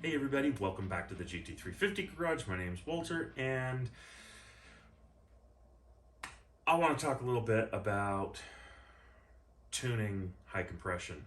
Hey everybody, welcome back to the GT350 Garage. My name's Walter, and I want to talk a little bit about tuning high compression.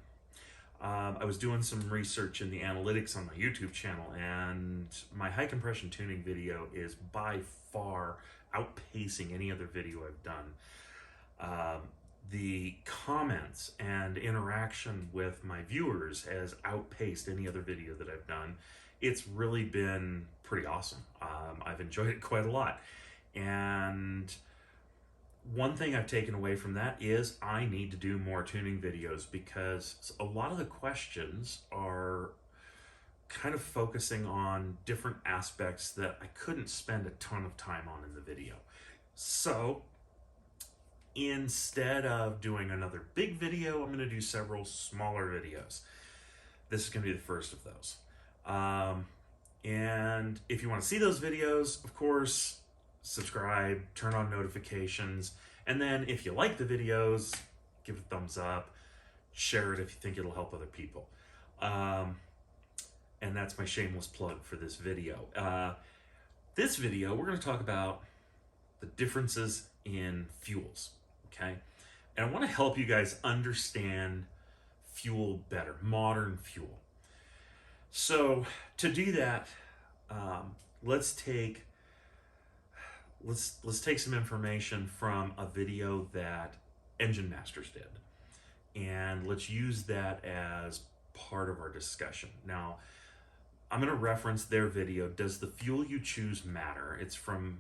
I was doing some research in the analytics on my YouTube channel, and my high compression tuning video is by far outpacing any other video I've done. The comments and interaction with my viewers has outpaced any other video that I've done. It's really been pretty awesome. I've enjoyed it quite a lot. And one thing I've taken away from that is I need to do more tuning videos, because a lot of the questions are kind of focusing on different aspects that I couldn't spend a ton of time on in the video. So instead of doing another big video, I'm going to do several smaller videos. This is going to be the first of those. And if you want to see those videos, of course, subscribe, turn on notifications, and then if you like the videos, give it a thumbs up, share it if you think it'll help other people. And that's my shameless plug for this video. This video, we're going to talk about the differences in fuels, okay? And I want to help you guys understand fuel better, modern fuel. So to do that, let's take some information from a video that Engine Masters did, and let's use that as part of our discussion. Now, I'm going to reference their video, Does the Fuel You Choose Matter? It's from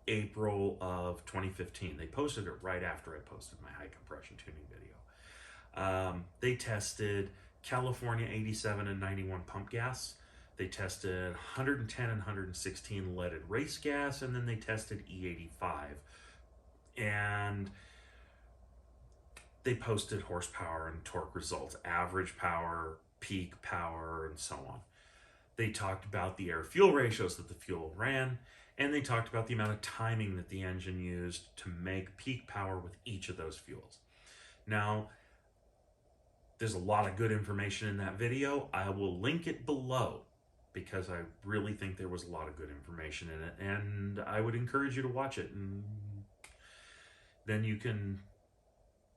April of 2015. They posted it right after I posted my high compression tuning video. They tested California 87 and 91 pump gas. They tested 110 and 116 leaded race gas, and then they tested E85. And they posted horsepower and torque results, average power, peak power, and so on. They talked about the air-fuel ratios that the fuel ran, and they talked about the amount of timing that the engine used to make peak power with each of those fuels. Now, there's a lot of good information in that video. I will link it below, because I really think there was a lot of good information in it, and I would encourage you to watch it, and then you can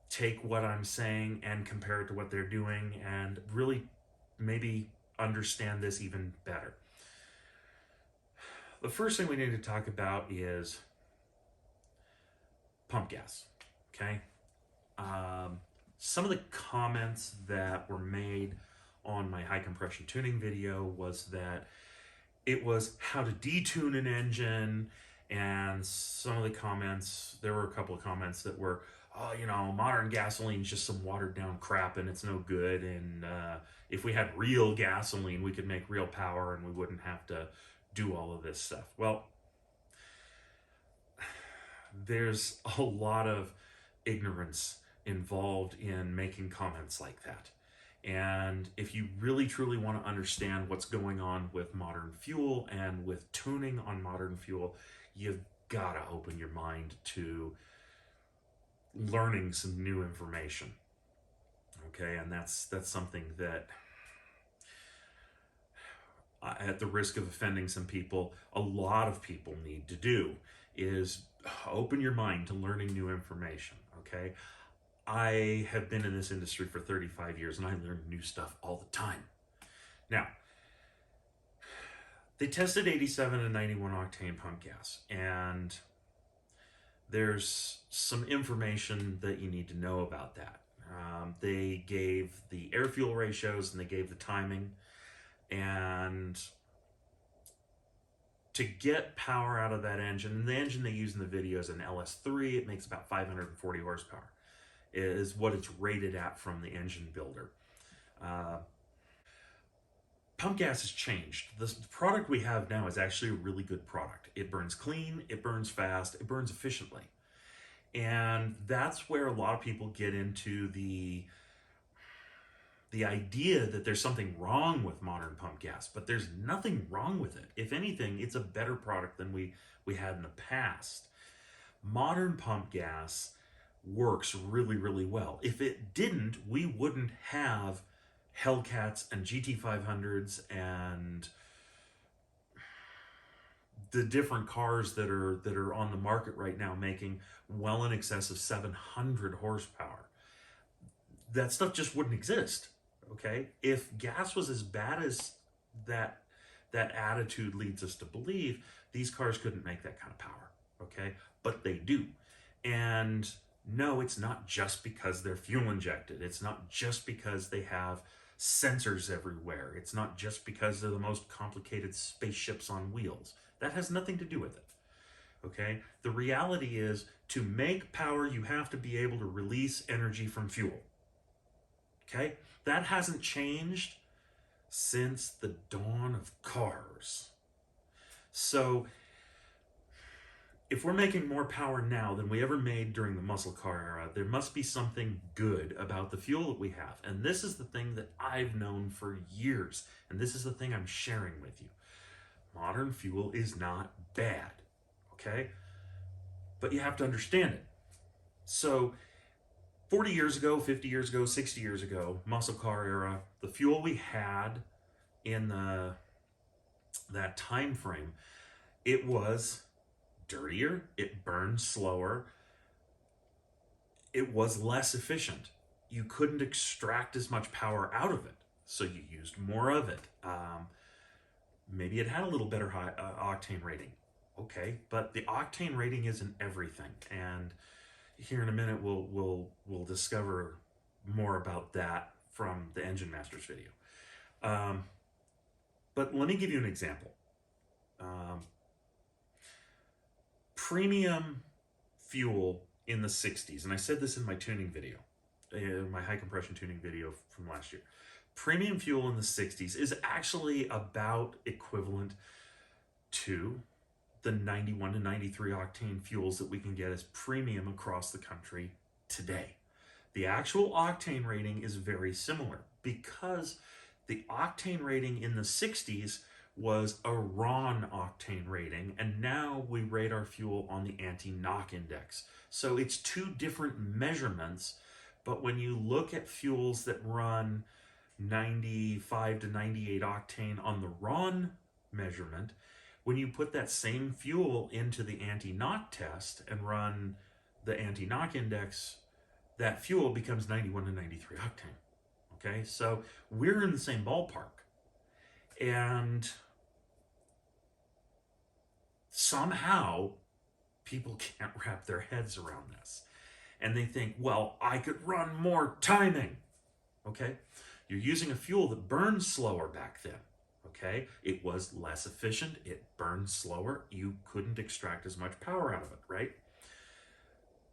take what I'm saying and compare it to what they're doing and really maybe understand this even better. The first thing we need to talk about is pump gas, okay? Some of the comments that were made on my high compression tuning video was that it was how to detune an engine, and some of the comments, there were a couple of comments that were, oh, you know, modern gasoline's just some watered down crap and it's no good, and if we had real gasoline, we could make real power and we wouldn't have to do all of this stuff. Well, there's a lot of ignorance involved in making comments like that. And if you really truly want to understand what's going on with modern fuel and with tuning on modern fuel, you've got to open your mind to learning some new information. Okay, and that's something that, at the risk of offending some people, a lot of people need to do, is open your mind to learning new information, okay? I have been in this industry for 35 years, and I learn new stuff all the time. Now, they tested 87 and 91 octane pump gas, and there's some information that you need to know about that. They gave the air-fuel ratios, and they gave the timing, and to get power out of that engine, and the engine they use in the video is an LS3, it makes about 540 horsepower, is what it's rated at from the engine builder. Pump gas has changed. The product we have now is actually a really good product. It burns clean, it burns fast, it burns efficiently. And that's where a lot of people get into the idea that there's something wrong with modern pump gas, but there's nothing wrong with it. If anything, it's a better product than we had in the past. Modern pump gas works really, really well. If it didn't, we wouldn't have Hellcats and GT500s and the different cars that are on the market right now making well in excess of 700 horsepower. That stuff just wouldn't exist. Okay, if gas was as bad as that attitude leads us to believe, these cars couldn't make that kind of power. Okay, but they do. And no, it's not just because they're fuel injected. It's not just because they have sensors everywhere. It's not just because they're the most complicated spaceships on wheels. That has nothing to do with it. Okay? The reality is, to make power, you have to be able to release energy from fuel. Okay? That hasn't changed since the dawn of cars. So, if we're making more power now than we ever made during the muscle car era, there must be something good about the fuel that we have. And this is the thing that I've known for years. And this is the thing I'm sharing with you. Modern fuel is not bad, okay? But you have to understand it. So, 40 years ago, 50 years ago, 60 years ago, muscle car era, the fuel we had in that time frame, it was dirtier, it burned slower, it was less efficient. You couldn't extract as much power out of it, so you used more of it. Maybe it had a little better high octane rating. Okay, but the octane rating isn't everything, and here in a minute we'll discover more about that from the Engine Masters video. But let me give you an example. Premium fuel in the 60s, and I said this in my tuning video, my high compression tuning video from last year. Premium fuel in the 60s is actually about equivalent to the 91 to 93 octane fuels that we can get as premium across the country today. The actual octane rating is very similar because the octane rating in the 60s was a RON octane rating, and now we rate our fuel on the anti-knock index. So it's two different measurements, but when you look at fuels that run 95 to 98 octane on the RON measurement, when you put that same fuel into the anti-knock test and run the anti-knock index, that fuel becomes 91 to 93 octane. Okay, so we're in the same ballpark. And somehow people can't wrap their heads around this. And they think, well, I could run more timing. Okay, you're using a fuel that burned slower back then. Okay, it was less efficient, it burned slower, you couldn't extract as much power out of it, right?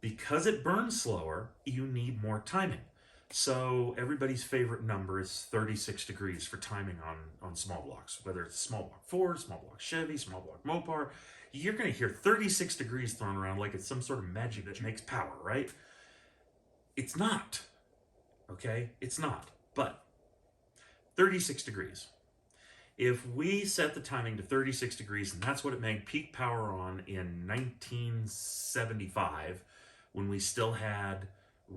Because it burns slower, you need more timing. So everybody's favorite number is 36 degrees for timing on small blocks, whether it's small block Ford, small block Chevy, small block Mopar. You're going to hear 36 degrees thrown around like it's some sort of magic that makes power, right? It's not. Okay, it's not. But 36 degrees. If we set the timing to 36 degrees, and that's what it made peak power on in 1975, when we still had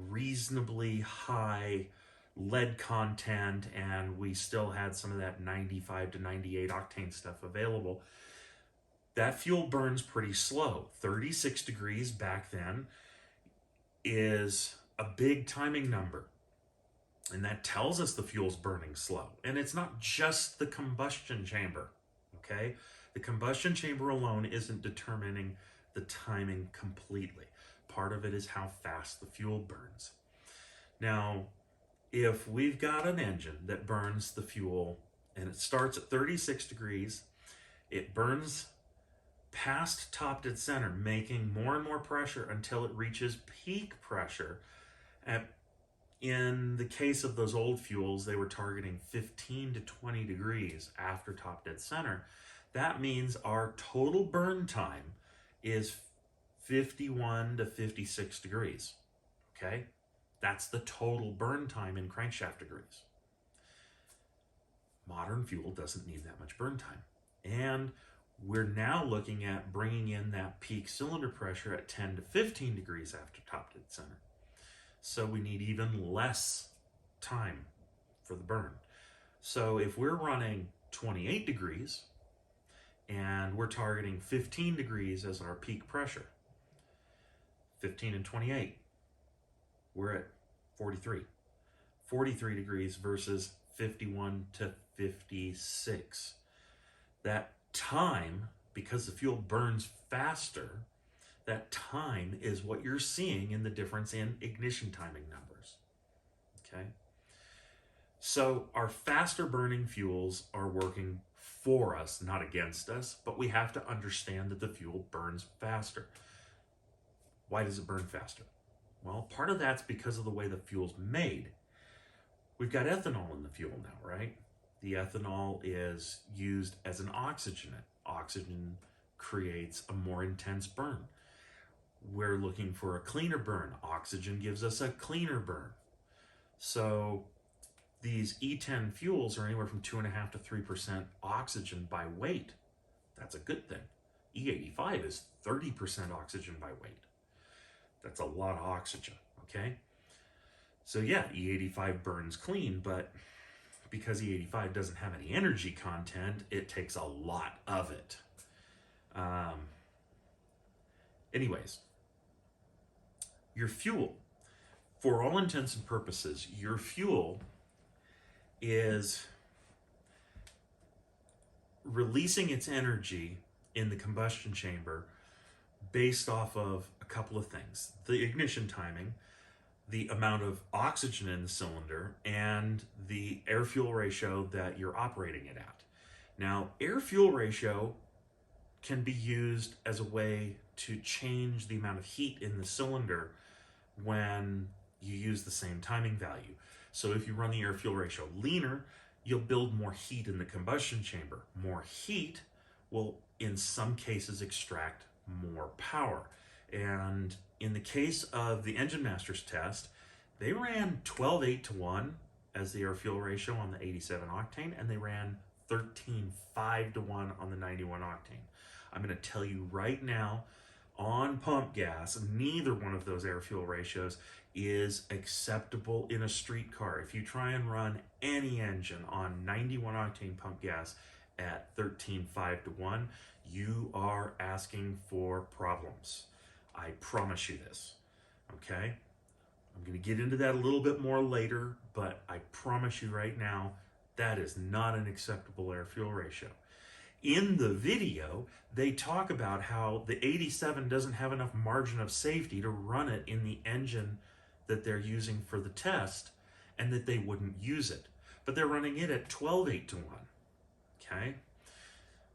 reasonably high lead content and we still had some of that 95 to 98 octane stuff available, that fuel burns pretty slow. 36 degrees back then is a big timing number. And that tells us the fuel's burning slow. And it's not just the combustion chamber, okay? The combustion chamber alone isn't determining the timing completely. Part of it is how fast the fuel burns. Now, if we've got an engine that burns the fuel and it starts at 36 degrees, it burns past top dead center, making more and more pressure until it reaches peak pressure in the case of those old fuels, they were targeting 15 to 20 degrees after top dead center. That means our total burn time is 51 to 56 degrees. Okay? That's the total burn time in crankshaft degrees. Modern fuel doesn't need that much burn time. And we're now looking at bringing in that peak cylinder pressure at 10 to 15 degrees after top dead center. So we need even less time for the burn. So if we're running 28 degrees and we're targeting 15 degrees as our peak pressure, 15 and 28, we're at 43. 43 degrees versus 51 to 56. That time, because the fuel burns faster, that time is what you're seeing in the difference in ignition timing numbers. Okay? So our faster burning fuels are working for us, not against us, but we have to understand that the fuel burns faster. Why does it burn faster? Well, part of that's because of the way the fuel's made. We've got ethanol in the fuel now, right? The ethanol is used as an oxygenant. Oxygen creates a more intense burn. We're looking for a cleaner burn. Oxygen gives us a cleaner burn. So these E10 fuels are anywhere from 2.5% to 3% oxygen by weight. That's a good thing. E85 is 30% oxygen by weight. That's a lot of oxygen, okay? So yeah, E85 burns clean, but because E85 doesn't have any energy content, it takes a lot of it. Anyways, your fuel, for all intents and purposes, your fuel is releasing its energy in the combustion chamber based off of a couple of things: the ignition timing, the amount of oxygen in the cylinder, and the air-fuel ratio that you're operating it at. Now, air-fuel ratio can be used as a way to change the amount of heat in the cylinder when you use the same timing value. So if you run the air-fuel ratio leaner, you'll build more heat in the combustion chamber. More heat will, in some cases, extract more power. And in the case of the Engine Masters test, they ran 12:8 to 1 as the air-fuel ratio on the 87 octane, and they ran 13:5 to 1 on the 91 octane. I'm going to tell you right now, on pump gas, neither one of those air-fuel ratios is acceptable in a street car. If you try and run any engine on 91 octane pump gas at 13:5 to 1, you are asking for problems. I promise you this, okay? I'm going to get into that a little bit more later, but I promise you right now, that is not an acceptable air-fuel ratio. In the video, they talk about how the 87 doesn't have enough margin of safety to run it in the engine that they're using for the test, and that they wouldn't use it. But they're running it at 12:8 to 1, okay?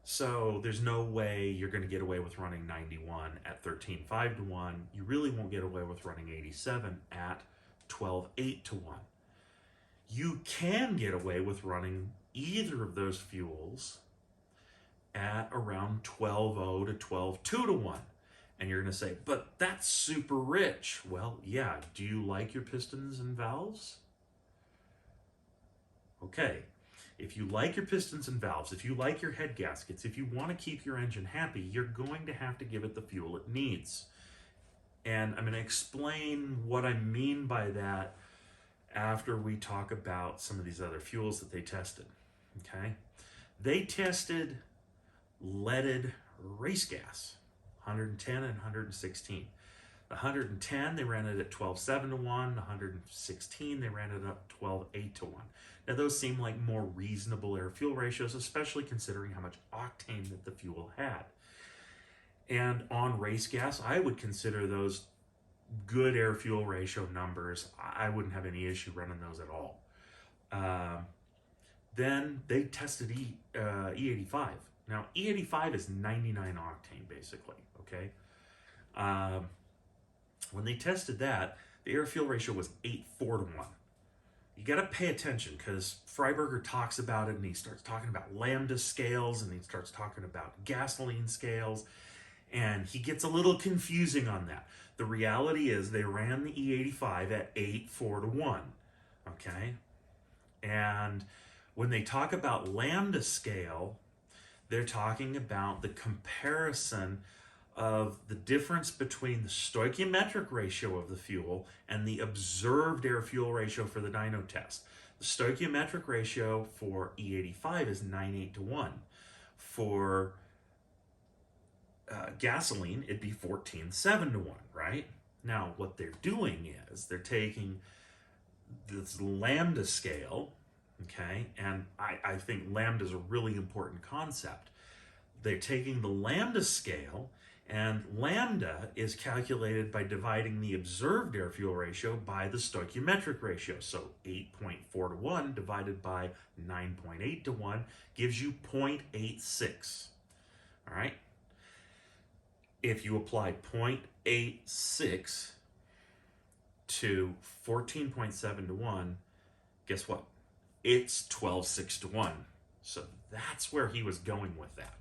So there's no way you're going to get away with running 91 at 13:5 to 1. You really won't get away with running 87 at 12:8 to 1. You can get away with running either of those fuels at around 12:0 to 12:2 to 1. And you're going to say, but that's super rich. Well, yeah. Do you like your pistons and valves? Okay. If you like your pistons and valves, if you like your head gaskets, if you want to keep your engine happy, you're going to have to give it the fuel it needs. And I'm going to explain what I mean by that after we talk about some of these other fuels that they tested. Okay? They tested leaded race gas, 110 and 116. The 110, they ran it at 12:7 to 1. The 116, they ran it up 12:8 to 1. Now, those seem like more reasonable air-fuel ratios, especially considering how much octane that the fuel had. And on race gas, I would consider those good air-fuel ratio numbers. I wouldn't have any issue running those at all. Then they tested E85. Now, E85 is 99 octane, basically, okay? When they tested that, the air-fuel ratio was 8:4 to 1. You got to pay attention, because Freiberger talks about it, and he starts talking about lambda scales, and he starts talking about gasoline scales, and he gets a little confusing on that. The reality is they ran the E85 at 8:4 to 1, okay? And when they talk about lambda scale, they're talking about the comparison of the difference between the stoichiometric ratio of the fuel and the observed air-fuel ratio for the dyno test. The stoichiometric ratio for E85 is 9.8 to 1. For gasoline, it'd be 14.7 to 1, right? Now, what they're doing is they're taking this lambda scale, okay, and I think lambda is a really important concept. They're taking the lambda scale, and lambda is calculated by dividing the observed air-fuel ratio by the stoichiometric ratio. So 8.4 to 1 divided by 9.8 to 1 gives you 0.86. All right? If you apply 0.86 to 14.7 to 1, guess what? It's 12.6 to 1. So that's where he was going with that.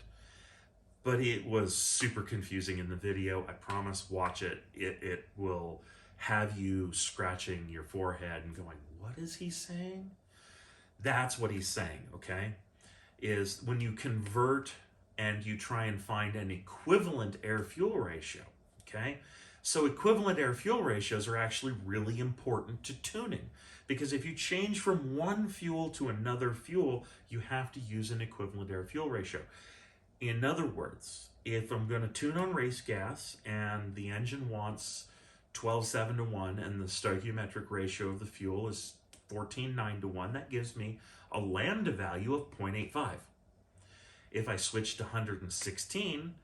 But it was super confusing in the video. I promise, watch it. It will have you scratching your forehead and going, what is he saying? That's what he's saying, okay? Is when you convert and you try and find an equivalent air-fuel ratio, okay? So equivalent air-fuel ratios are actually really important to tuning, because if you change from one fuel to another fuel, you have to use an equivalent air-fuel ratio. In other words, if I'm going to tune on race gas and the engine wants 12.7 to 1 and the stoichiometric ratio of the fuel is 14.9 to 1, that gives me a lambda value of 0.85. If I switch to 116,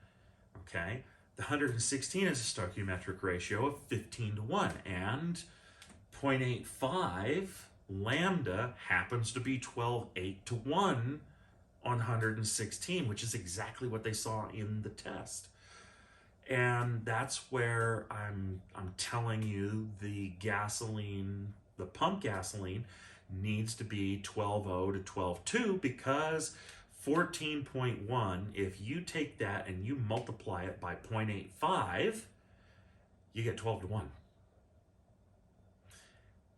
okay, the 116 is a stoichiometric ratio of 15 to 1, and 0.85 lambda happens to be 12.8 to 1 on 116, which is exactly what they saw in the test. And that's where I'm telling you the gasoline, the pump gasoline, needs to be 12.0 to 12.2, because 14.1, if you take that and you multiply it by 0.85, you get 12 to 1.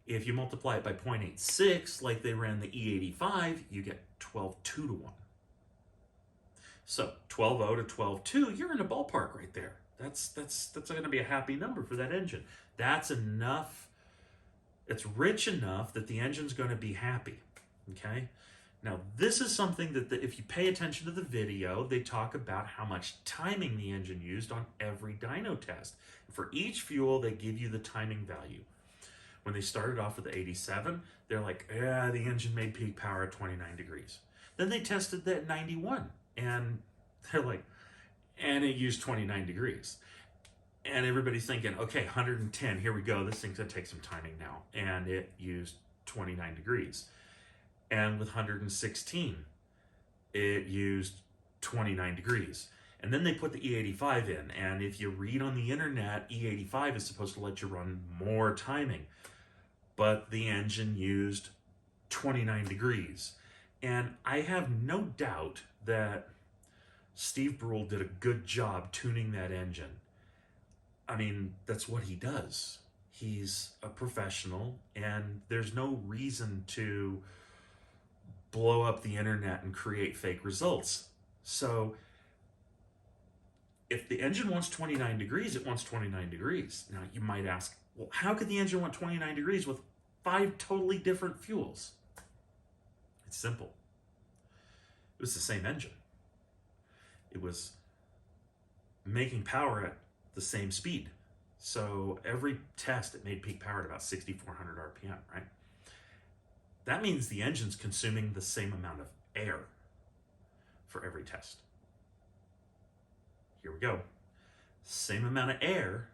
If you multiply it by 0.86, like they ran the E85, you get 12.2 to 1. So 12.0 to 12.2, you're in a ballpark right there. That's going to be a happy number for that engine. That's enough. It's rich enough that the engine's going to be happy. Okay. Now this is something that if you pay attention to the video, they talk about how much timing the engine used on every dyno test. For each fuel, they give you the timing value. When they started off with the 87, they're like, yeah, the engine made peak power at 29 degrees. Then they tested that at 91, and they're like, and it used 29 degrees. And everybody's thinking, okay, 110, here we go. This thing's gonna take some timing now. And it used 29 degrees. And with 116, it used 29 degrees. And then they put the E85 in. And if you read on the internet, E85 is supposed to let you run more timing. But the engine used 29 degrees. And I have no doubt that Steve Brule did a good job tuning that engine. I mean, that's what he does. He's a professional, and there's no reason to blow up the internet and create fake results. So if the engine wants 29 degrees, it wants 29 degrees. Now you might ask, well, how could the engine want 29 degrees with 5 totally different fuels? It's simple. It was the same engine. It was making power at the same speed. So every test, it made peak power at about 6,400 RPM, right? That means the engine's consuming the same amount of air for every test. Here we go. Same amount of air,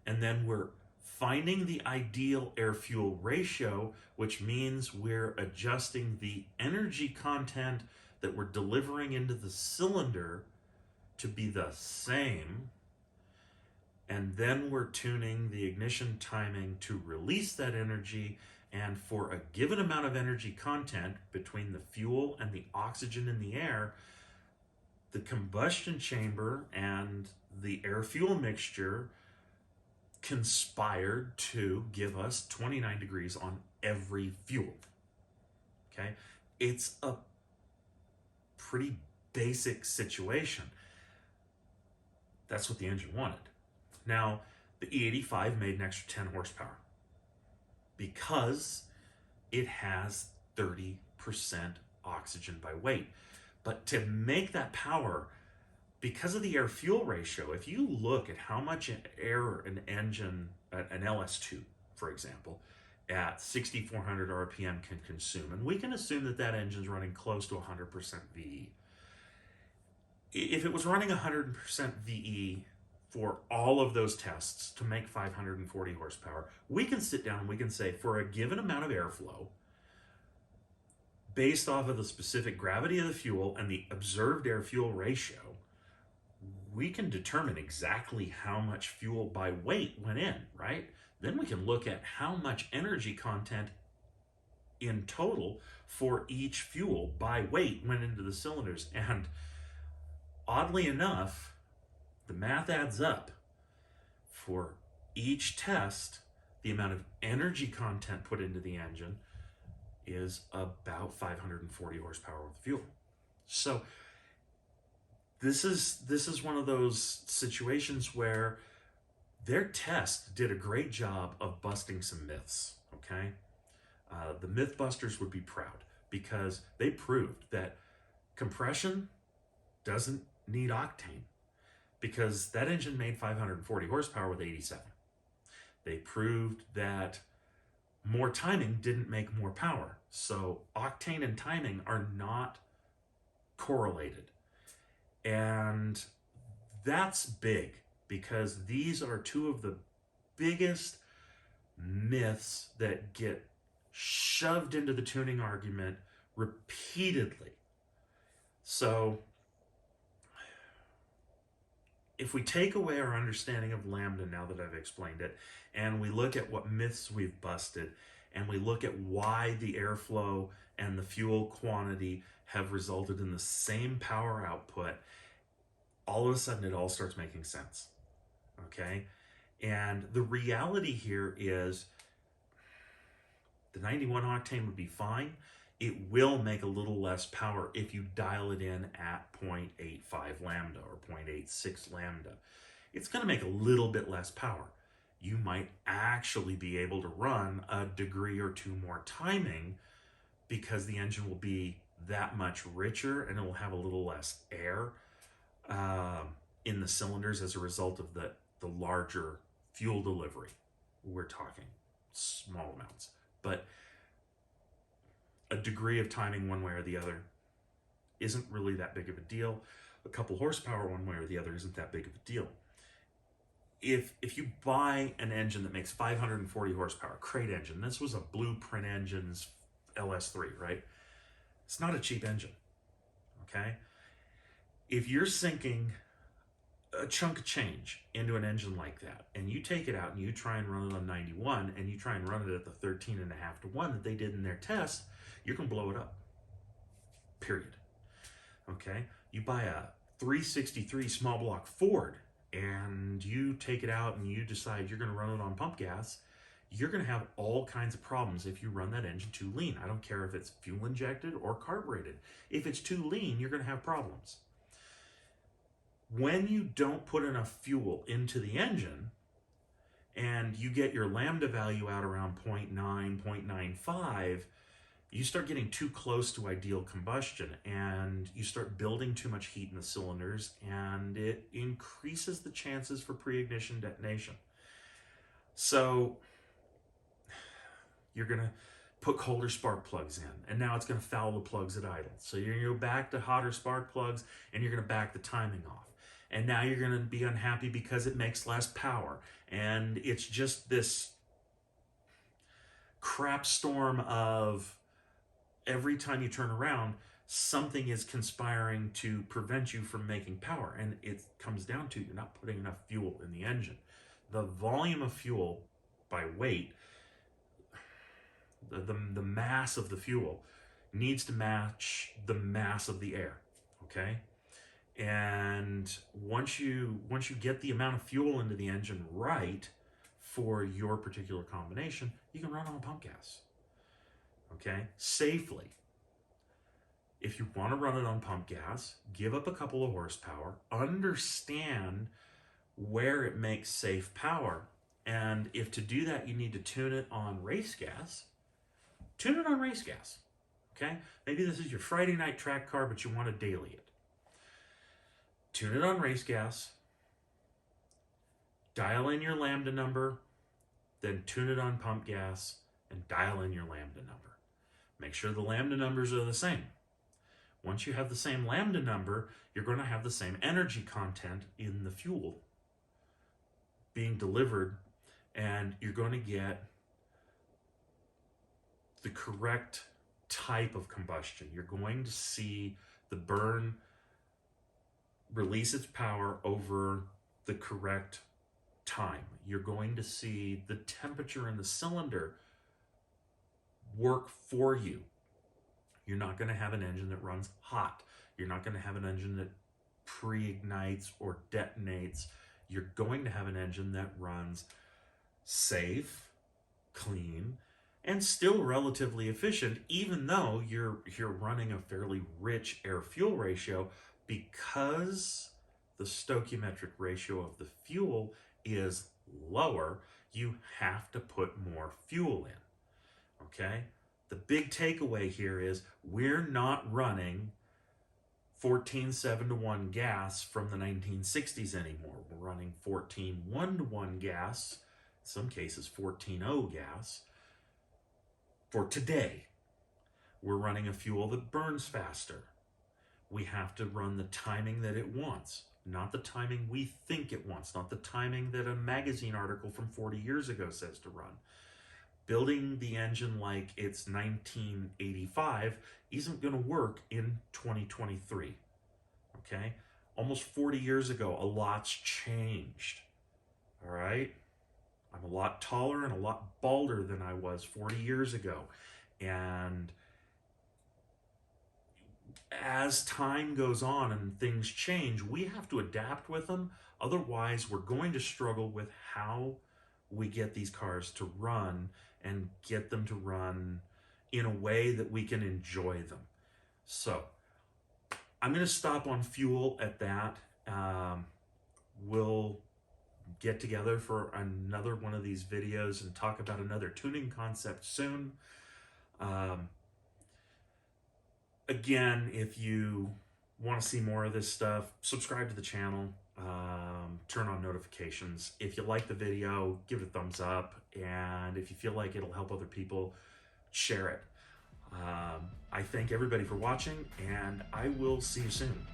and then we're finding the ideal air-fuel ratio, which means we're adjusting the energy content that we're delivering into the cylinder to be the same, and then we're tuning the ignition timing to release that energy, and for a given amount of energy content between the fuel and the oxygen in the air, the combustion chamber and the air-fuel mixture conspired to give us 29 degrees on every fuel. Okay? It's a pretty basic situation. That's what the engine wanted. Now, the E85 made an extra 10 horsepower because it has 30% oxygen by weight. But to make that power, because of the air-fuel ratio, if you look at how much air an engine, an LS2, for example, at 6,400 RPM can consume, and we can assume that that engine's running close to 100% VE. If it was running 100% VE for all of those tests to make 540 horsepower, we can sit down and we can say, for a given amount of airflow, based off of the specific gravity of the fuel and the observed air-fuel ratio, we can determine exactly how much fuel by weight went in, right? Then we can look at how much energy content in total for each fuel by weight went into the cylinders. And oddly enough, the math adds up. For each test, the amount of energy content put into the engine is about 540 horsepower with fuel. So this is one of those situations where their test did a great job of busting some myths, okay? The Mythbusters would be proud because they proved that compression doesn't need octane because that engine made 540 horsepower with 87. They proved that more timing didn't make more power. So octane and timing are not correlated. And that's big because these are two of the biggest myths that get shoved into the tuning argument repeatedly. So if we take away our understanding of lambda now that I've explained it, and we look at what myths we've busted, and we look at why the airflow and the fuel quantity have resulted in the same power output, all of a sudden it all starts making sense, okay? And the reality here is the 91 octane would be fine. It will make a little less power if you dial it in at 0.85 lambda or 0.86 lambda. It's going to make a little bit less power. You might actually be able to run a degree or two more timing because the engine will be that much richer and it will have a little less air in the cylinders as a result of the larger fuel delivery. We're talking small amounts, but a degree of timing one way or the other isn't really that big of a deal. A couple horsepower one way or the other isn't that big of a deal. If you buy an engine that makes 540 horsepower, crate engine, this was a Blueprint Engines LS3, right? It's not a cheap engine, okay? If you're sinking a chunk of change into an engine like that, and you take it out and you try and run it on 91, and you try and run it at the 13.5 to 1 that they did in their test, you're gonna blow it up, period, okay? You buy a 363 small block Ford, and you take it out and you decide you're gonna run it on pump gas, you're gonna have all kinds of problems if you run that engine too lean. I don't care if it's fuel injected or carbureted. If it's too lean, you're gonna have problems. When you don't put enough fuel into the engine and you get your lambda value out around 0.9, 0.95, you start getting too close to ideal combustion and you start building too much heat in the cylinders, and it increases the chances for pre-ignition detonation. So you're gonna put colder spark plugs in, and now it's gonna foul the plugs at idle. So you're gonna go back to hotter spark plugs and you're gonna back the timing off. And now you're gonna be unhappy because it makes less power. And it's just this crap storm of every time you turn around, something is conspiring to prevent you from making power. And it comes down to you're not putting enough fuel in the engine. The volume of fuel by weight, the mass of the fuel needs to match the mass of the air, okay? And once you get the amount of fuel into the engine right for your particular combination, you can run on pump gas, okay, safely. If you want to run it on pump gas, give up a couple of horsepower, understand where it makes safe power. And if to do that you need to tune it on race gas, tune it on race gas. Okay? Maybe this is your Friday night track car, but you want to daily it. Tune it on race gas, dial in your lambda number, then tune it on pump gas and dial in your lambda number. Make sure the lambda numbers are the same. Once you have the same lambda number, you're going to have the same energy content in the fuel being delivered, and you're going to get the correct type of combustion. You're going to see the burn release its power over the correct time. You're going to see the temperature in the cylinder work for you. You're not going to have an engine that runs hot. You're not going to have an engine that pre-ignites or detonates. You're going to have an engine that runs safe, clean, and still relatively efficient, even though you're running a fairly rich air-fuel ratio, because the stoichiometric ratio of the fuel is lower. You have to put more fuel in. Okay? The big takeaway here is we're not running 14:7-to-1 gas from the 1960s anymore. We're running 14:1-to-1 gas, in some cases 14:0 gas, for today. We're running a fuel that burns faster. We have to run the timing that it wants, not the timing we think it wants, not the timing that a magazine article from 40 years ago says to run. Building the engine like it's 1985 isn't going to work in 2023, okay? Almost 40 years ago, a lot's changed, all right? I'm a lot taller and a lot balder than I was 40 years ago, and as time goes on and things change, we have to adapt with them. Otherwise, we're going to struggle with how we get these cars to run and get them to run in a way that we can enjoy them. So I'm going to stop on fuel at that. We'll get together for another one of these videos and talk about another tuning concept soon. Again, if you want to see more of this stuff, subscribe to the channel, turn on notifications. If you like the video, give it a thumbs up, and if you feel like it'll help other people, share it. I thank everybody for watching, and I will see you soon.